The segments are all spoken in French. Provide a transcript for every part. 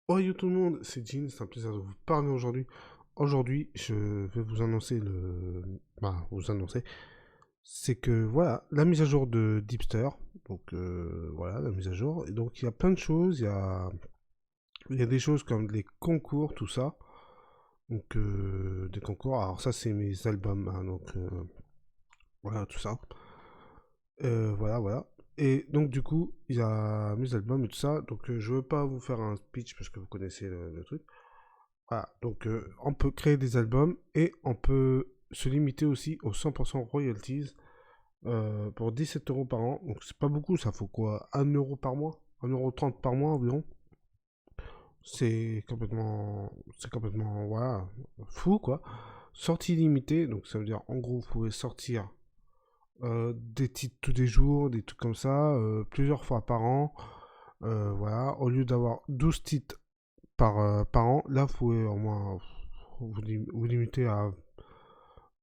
Oh yo tout le monde, c'est Jean, c'est un plaisir de vous parler aujourd'hui. Aujourd'hui, je vais vous annoncer vous annoncer, c'est que voilà, la mise à jour de Deepster. Donc voilà, la mise à jour. Et donc il y a plein de choses, il y a des choses comme les concours, tout ça. Donc des concours, alors ça c'est mes albums, hein, donc voilà, tout ça. Voilà. Et donc du coup, il y a mes albums et tout ça. Donc je veux pas vous faire un speech parce que vous connaissez le truc. Voilà, donc on peut créer des albums et on peut se limiter aussi aux 100% royalties pour 17 euros par an. Donc c'est pas beaucoup, ça faut quoi? 1 euro par mois? 1,30 € par mois environ. C'est complètement, voilà, fou quoi. Sortie limitée, donc ça veut dire en gros vous pouvez sortir des titres tous les jours, des trucs comme ça, plusieurs fois par an. Voilà, au lieu d'avoir 12 titres par an, là vous pouvez au moins vous limiter à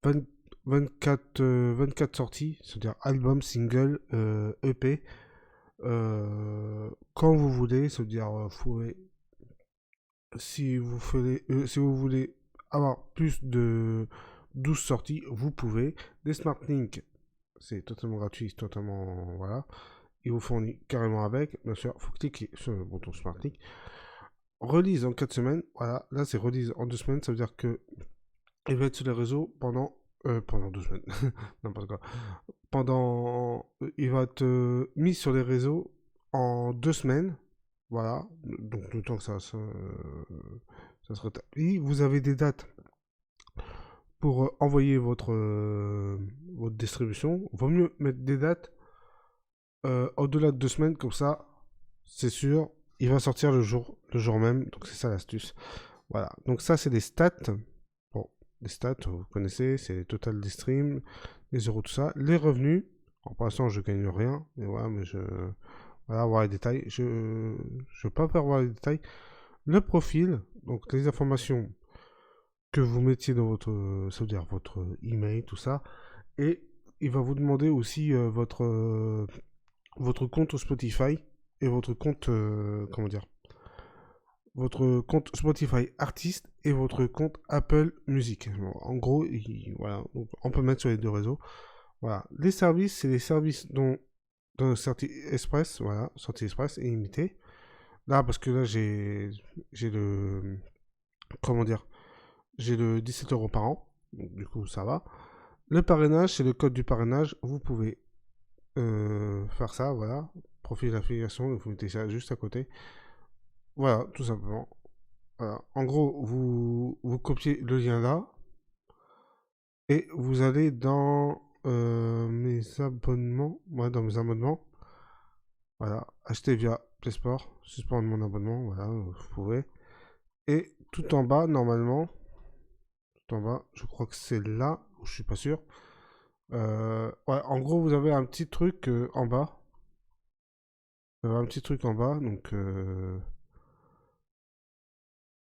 20 24, 24 sorties, c'est-à-dire album, single, EP, quand vous voulez, c'est-à-dire si vous voulez avoir plus de 12 sorties, vous pouvez. Les Smart Link, c'est totalement gratuit, c'est totalement, voilà. Il vous fournit carrément avec, bien sûr, il faut cliquer sur le bouton Smart Link. Release en 4 semaines, voilà, là c'est release en 2 semaines, ça veut dire que il va être sur les réseaux pendant 2 semaines, n'importe quoi. Il va être mis sur les réseaux en 2 semaines, voilà. Donc le temps que ça se rétablit, vous avez des dates pour envoyer votre distribution. Vaut mieux mettre des dates au-delà de 2 semaines, comme ça, c'est sûr, il va sortir le jour même. Donc c'est ça l'astuce. Voilà. Donc ça, c'est des stats. Bon, les stats, vous connaissez, c'est les total des streams, les euros, tout ça. Les revenus. En pour l'instant, je gagne rien, mais voilà, voilà, voir les détails. Je vais pas faire voir les détails. Le profil, donc les informations que vous mettiez dans ça veut dire votre email, tout ça. Et il va vous demander aussi votre compte Spotify et votre compte, comment dire, votre compte Spotify artiste et votre compte Apple Music. En gros, voilà, donc on peut mettre sur les deux réseaux. Voilà. Les services, c'est les services dont dans Sortie Express, voilà, Sortie Express et limité. Là, parce que là, j'ai le, comment dire, j'ai le 17 euros par an, donc du coup, ça va. Le parrainage, c'est le code du parrainage. Vous pouvez faire ça, voilà. Profil d'affiliation, vous mettez ça juste à côté. Voilà, tout simplement. Voilà. En gros, vous copiez le lien là et vous allez dans mes abonnements. Ouais, dans mes abonnements. Voilà. Acheter via PlaySport. Suspendre mon abonnement. Voilà, vous pouvez. Et tout en bas, normalement, tout en bas, je crois que c'est là, je suis pas sûr. Ouais, en gros, vous avez un petit truc en bas. Vous avez un petit truc en bas, donc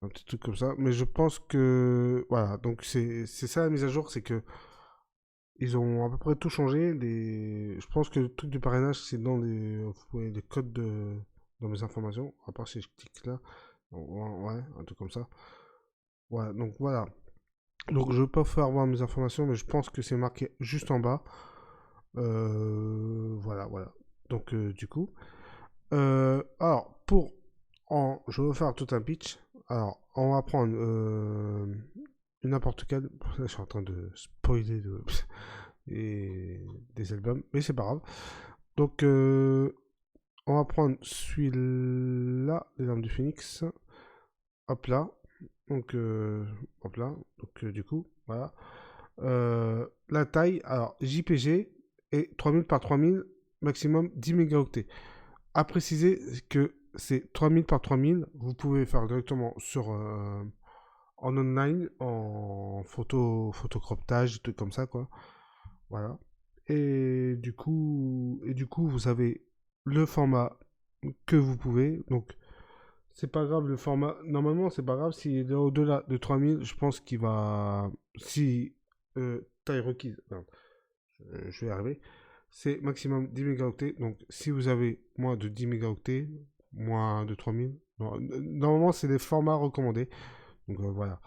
un petit truc comme ça. Mais je pense que voilà, donc c'est ça la mise à jour, c'est que ils ont à peu près tout changé. Je pense que le truc du parrainage, c'est dans les codes dans mes informations. À part si je clique là. Ouais, un truc comme ça. Ouais, donc voilà. Donc je ne veux pas faire voir mes informations, mais je pense que c'est marqué juste en bas. Voilà. Donc du coup. Alors, je vais faire tout un pitch. Alors, on va prendre n'importe quel. Je suis en train de spoiler des albums, mais c'est pas grave. Donc, on va prendre celui-là, Les Larmes du Phénix. Hop là. Donc, hop là. Donc, du coup, voilà. La taille, alors JPG est 3000 par 3000, maximum 10 mégaoctets. À préciser que c'est 3000 par 3000, vous pouvez faire directement en online, en photocroptage, des trucs comme ça, quoi. Voilà. Et du coup, vous avez le format que vous pouvez. Donc, c'est pas grave le format. Normalement, c'est pas grave s'il est au-delà de 3000. Je pense qu'il va. Si taille requise. Non, je vais y arriver. C'est maximum 10 mégaoctets. Donc, si vous avez moins de 10 mégaoctets, moins de 3000. Normalement, c'est des formats recommandés. Donc voilà.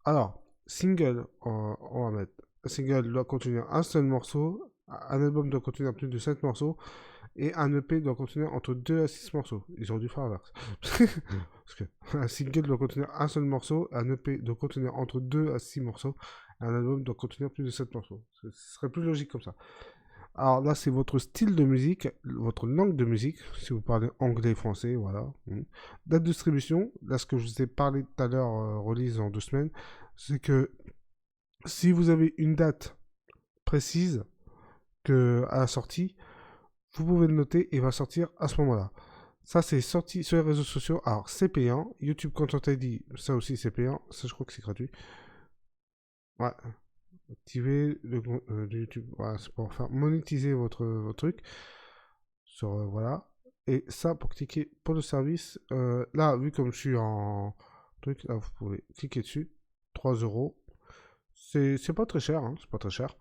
Alors, single, on va mettre. Un single doit contenir un seul morceau. Un album doit contenir plus de 7 morceaux. Et un EP doit contenir entre 2 à 6 morceaux. Ils ont dû faire l'inverse. Parce que un single doit contenir un seul morceau. Un EP doit contenir entre 2 à 6 morceaux. Un album doit contenir plus de 7 morceaux. Ce serait plus logique comme ça. Alors là, c'est votre style de musique, votre langue de musique, si vous parlez anglais, français, voilà. Date de distribution, là, ce que je vous ai parlé tout à l'heure, release en 2 semaines, c'est que si vous avez une date précise à la sortie, vous pouvez le noter et il va sortir à ce moment-là. Ça, c'est sorti sur les réseaux sociaux. Alors, c'est payant. YouTube Content ID, ça aussi, c'est payant. Ça, je crois que c'est gratuit. Ouais. Activer le YouTube. Voilà, c'est pour faire monétiser votre truc. Sur, voilà. Et ça, pour cliquer pour le service, là, vu comme je suis en truc, là, vous pouvez cliquer dessus. 3 euros. C'est pas très cher, hein, c'est pas très cher.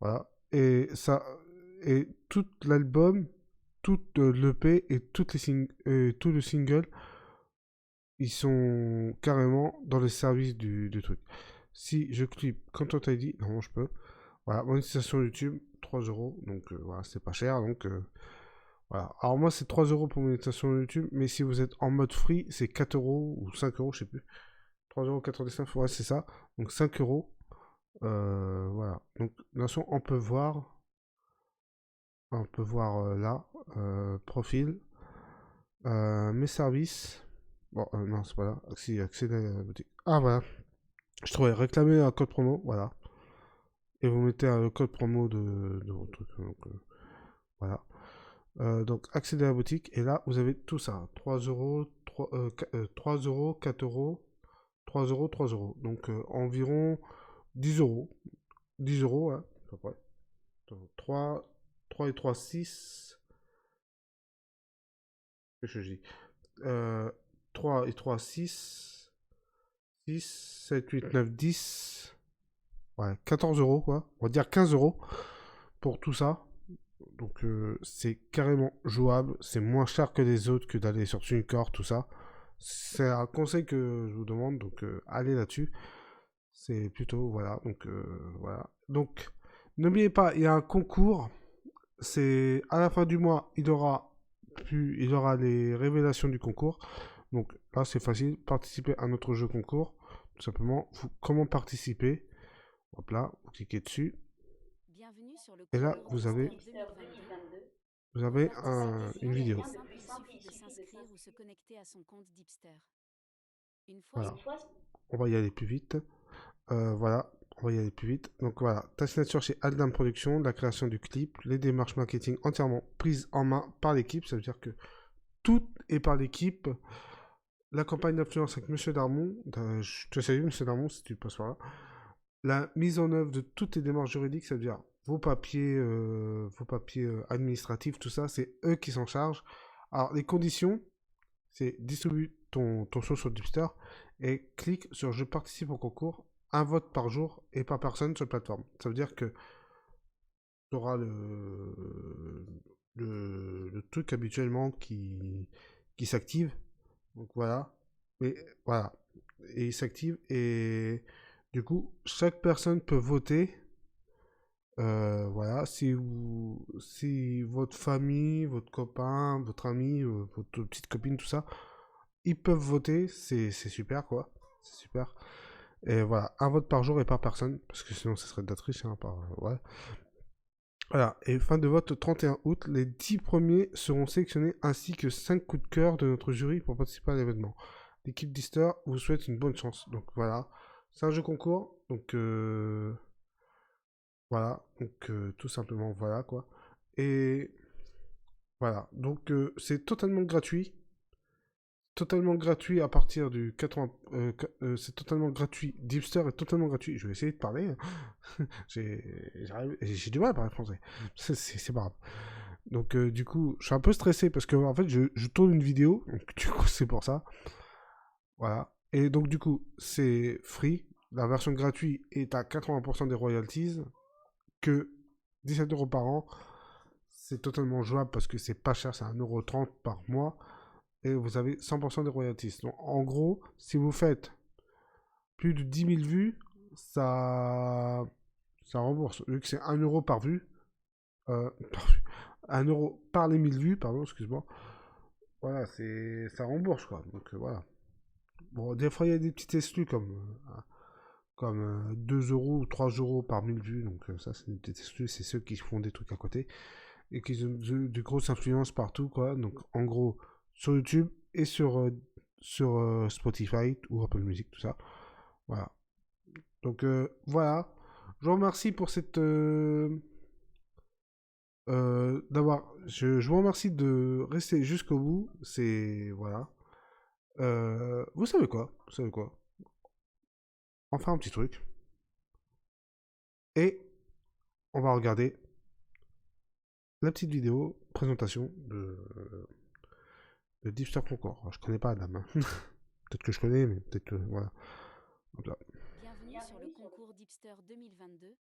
Voilà. Et ça, et tout l'album, tout l'EP et tout le single, ils sont carrément dans les services du truc. Si je clique Content ID, normalement je peux. Voilà, monétisation YouTube, 3 euros. Donc voilà, c'est pas cher. Donc voilà. Alors moi, c'est 3 euros pour monétisation YouTube. Mais si vous êtes en mode free, c'est 4 euros ou 5 euros, je sais plus. 3,99 €, ouais, c'est ça. Donc 5 euros. Voilà. Donc, de toute façon, on peut voir. On peut voir là. Profil. Mes services. Bon, non, c'est pas là. Si, accéder à la boutique. Ah, voilà. Je trouvais réclamer un code promo. Voilà. Et vous mettez le code promo de votre truc. Donc, voilà. Donc, accéder à la boutique. Et là, vous avez tout ça. 3 euros, 3 euros, 4 euros, 3 euros, 3 euros. Donc, environ 10 euros. 10 euros, hein, à peu près. Donc, 3 et 3, 6. Qu'est-ce que je dis 3 et 3, 6. 6, 7, 8, 9, 10. Ouais, 14 euros, quoi. On va dire 15 euros pour tout ça. Donc, c'est carrément jouable. C'est moins cher que les autres que d'aller sur TuneCore, tout ça. C'est un conseil que je vous demande. Donc, allez là-dessus. C'est plutôt, voilà. Donc, voilà. Donc, n'oubliez pas, il y a un concours. C'est à la fin du mois, il aura les révélations du concours. Donc là, c'est facile. Participer à notre jeu concours. Tout simplement, comment participer. Hop là, vous cliquez dessus. Et là, vous avez une vidéo. Voilà. On va y aller plus vite. Voilà. On va y aller plus vite. Donc voilà, ta signature chez Aldam Productions, la création du clip, les démarches marketing entièrement prises en main par l'équipe. Ça veut dire que tout est par l'équipe. La campagne d'influence avec Monsieur Darmon, je te salue Monsieur Darmon si tu passes par là. La mise en œuvre de toutes les démarches juridiques, ça veut dire vos papiers administratifs, tout ça, c'est eux qui s'en chargent. Alors les conditions, c'est distribue ton show sur Dipster et clique sur je participe au concours, un vote par jour et par personne sur la plateforme. Ça veut dire que tu auras le truc habituellement qui s'active. Donc voilà. Mais voilà. Et il s'active et du coup, chaque personne peut voter. Voilà. Si votre famille, votre copain, votre ami, votre petite copine, tout ça, ils peuvent voter. C'est super quoi. C'est super. Et voilà. Un vote par jour et par personne. Parce que sinon, ce serait de la triche. Hein, voilà. Voilà, et fin de vote le 31 août, les 10 premiers seront sélectionnés ainsi que 5 coups de cœur de notre jury pour participer à l'événement. L'équipe d'Easter vous souhaite une bonne chance. Donc voilà, c'est un jeu concours, donc voilà, donc tout simplement voilà quoi. Et voilà, donc c'est totalement gratuit à partir du 80. C'est totalement gratuit. Deepster est totalement gratuit. Je vais essayer de parler. J'ai du mal à parler français. C'est pas grave. Donc, du coup, je suis un peu stressé parce que en fait, je tourne une vidéo. Donc, du coup, c'est pour ça. Voilà. Et donc, du coup, c'est free. La version gratuite est à 80% des royalties. Que 17 € par an. C'est totalement jouable parce que c'est pas cher. C'est 1,30 € par mois. et vous avez 100% des royalties. Donc, en gros, si vous faites plus de 10 000 vues, ça rembourse. Vu que c'est 1 € par vue, par vue, 1 € par les 1000 vues, pardon, excuse-moi. Voilà, ça rembourse quoi. Donc voilà. Bon, des fois il y a des petites exclus comme 2 € ou 3 € par 1000 vues. Donc ça, c'est des petites exclus. C'est ceux qui font des trucs à côté et qui ont de grosses influences partout quoi. Donc en gros, sur YouTube et sur Spotify ou Apple Music, tout ça. Voilà. Donc voilà. Je vous remercie pour cette je vous remercie de rester jusqu'au bout. C'est voilà. Vous savez quoi? Vous savez quoi? On fait un petit truc et on va regarder la petite vidéo présentation de Deepster Concours. Alors, je connais pas la dame, hein. Peut-être que je connais, mais peut-être que voilà. Hop là. Bienvenue sur le concours Deepster 2022.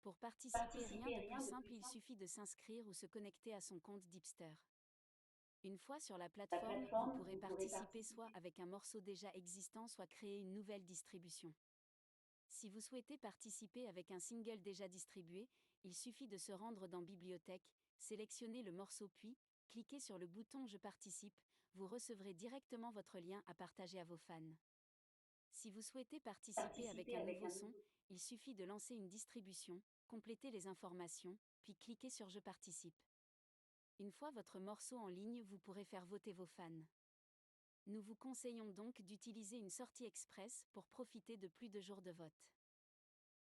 Pour participer, rien de plus simple, il suffit de s'inscrire ou se connecter à son compte Deepster. Une fois sur la plateforme, vous pourrez participer soit avec un morceau déjà existant, soit créer une nouvelle distribution. Si vous souhaitez participer avec un single déjà distribué, il suffit de se rendre dans Bibliothèque, sélectionner le morceau puis, cliquer sur le bouton Je participe, vous recevrez directement votre lien à partager à vos fans. Si vous souhaitez participer avec un nouveau son, il suffit de lancer une distribution, compléter les informations, puis cliquer sur Je participe. Une fois votre morceau en ligne, vous pourrez faire voter vos fans. Nous vous conseillons donc d'utiliser une sortie express pour profiter de plus de jours de vote.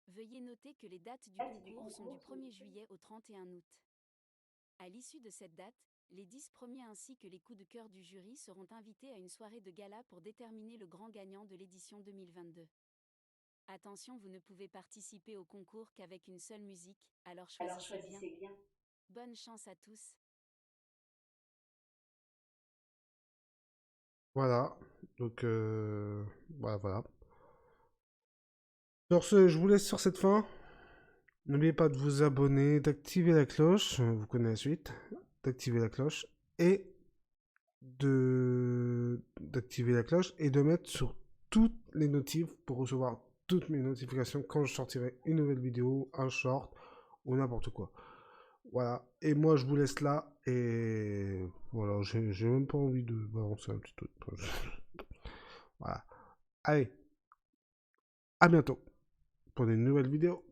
Veuillez noter que les dates du concours sont du 1er juillet au 31 août. À l'issue de cette date, les 10 premiers ainsi que les coups de cœur du jury seront invités à une soirée de gala pour déterminer le grand gagnant de l'édition 2022. Attention, vous ne pouvez participer au concours qu'avec une seule musique, alors choisissez bien. Bonne chance à tous. Voilà. Donc voilà, voilà. Sur ce, je vous laisse sur cette fin. N'oubliez pas de vous abonner, d'activer la cloche, vous connaissez la suite, d'activer la cloche et d'activer la cloche et de mettre sur toutes les notifs pour recevoir toutes mes notifications quand je sortirai une nouvelle vidéo, un short ou n'importe quoi. Voilà. Et moi, je vous laisse là. Et voilà, j'ai même pas envie de balancer un petit truc. Voilà. Allez, à bientôt pour une nouvelle vidéo.